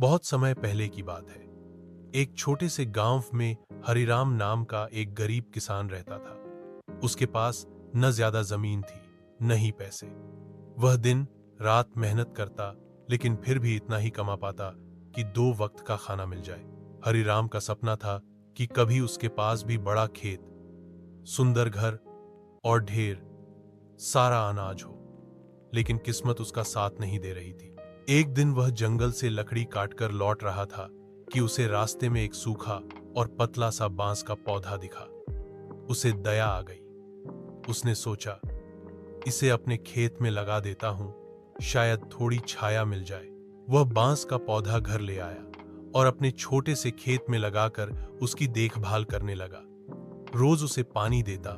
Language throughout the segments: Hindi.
बहुत समय पहले की बात है। एक छोटे से गांव में हरिराम नाम का एक गरीब किसान रहता था। उसके पास न ज्यादा जमीन थी, न ही पैसे। वह दिन रात मेहनत करता, लेकिन फिर भी इतना ही कमा पाता कि 2 वक्त का खाना मिल जाए। हरिराम का सपना था कि कभी उसके पास भी बड़ा खेत, सुंदर घर और ढेर सारा अनाज हो, लेकिन किस्मत उसका साथ नहीं दे रही थी। एक दिन वह जंगल से लकड़ी काटकर लौट रहा था कि उसे रास्ते में एक सूखा और पतला सा बांस का पौधा दिखा। उसे दया आ गई। उसने सोचा, इसे अपने खेत में लगा देता हूं, शायद थोड़ी छाया मिल जाए। वह बांस का पौधा घर ले आया और अपने छोटे से खेत में लगाकर उसकी देखभाल करने लगा। रोज उसे पानी देता,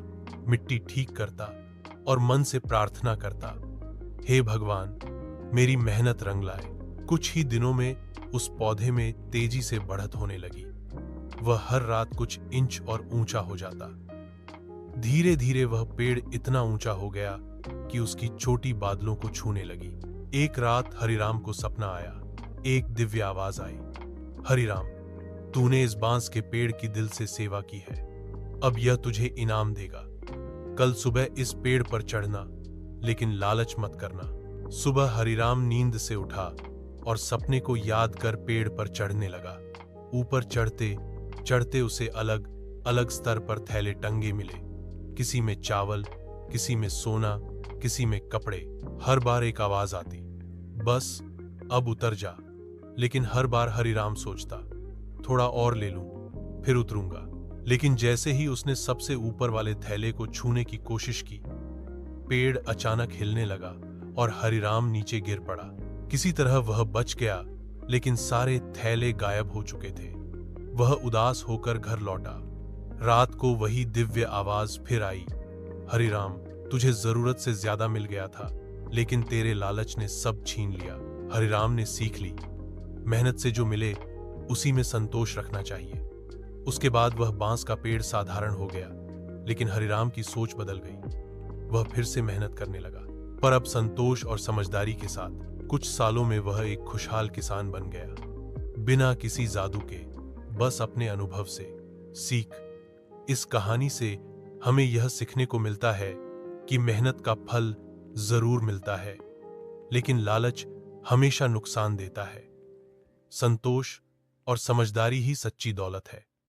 मिट्टी ठीक करता और मन से प्रार्थना करता, हे भगवान, मेरी मेहनत रंग लाए। कुछ ही दिनों में उस पौधे में तेजी से बढ़त होने लगी। वह हर रात कुछ इंच और ऊंचा हो जाता। धीरे धीरे वह पेड़ इतना ऊंचा हो गया कि उसकी चोटी बादलों को छूने लगी। एक रात हरिराम को सपना आया। एक दिव्य आवाज आई, हरिराम, तूने इस बांस के पेड़ की दिल से सेवा की है, अब यह तुझे इनाम देगा। कल सुबह इस पेड़ पर चढ़ना, लेकिन लालच मत करना। सुबह हरिराम नींद से उठा और सपने को याद कर पेड़ पर चढ़ने लगा। ऊपर चढ़ते चढ़ते उसे अलग अलग स्तर पर थैले टंगे मिले। किसी में चावल, किसी में सोना, किसी में कपड़े। हर बार एक आवाज आती, बस अब उतर जा। लेकिन हर बार हरिराम सोचता, थोड़ा और ले लूं, फिर उतरूंगा। लेकिन जैसे ही उसने सबसे ऊपर वाले थैले को छूने की कोशिश की, पेड़ अचानक हिलने लगा और हरिराम नीचे गिर पड़ा। किसी तरह वह बच गया, लेकिन सारे थैले गायब हो चुके थे। वह उदास होकर घर लौटा। रात को वही दिव्य आवाज फिर आई, हरिराम, तुझे जरूरत से ज्यादा मिल गया था, लेकिन तेरे लालच ने सब छीन लिया। हरिराम ने सीख ली, मेहनत से जो मिले उसी में संतोष रखना चाहिए। उसके बाद वह बांस का पेड़ साधारण हो गया, लेकिन हरिराम की सोच बदल गई। वह फिर से मेहनत करने लगा, पर अब संतोष और समझदारी के साथ। कुछ सालों में वह एक खुशहाल किसान बन गया, बिना किसी जादू के, बस अपने अनुभव से सीख। इस कहानी से हमें यह सीखने को मिलता है कि मेहनत का फल जरूर मिलता है, लेकिन लालच हमेशा नुकसान देता है। संतोष और समझदारी ही सच्ची दौलत है।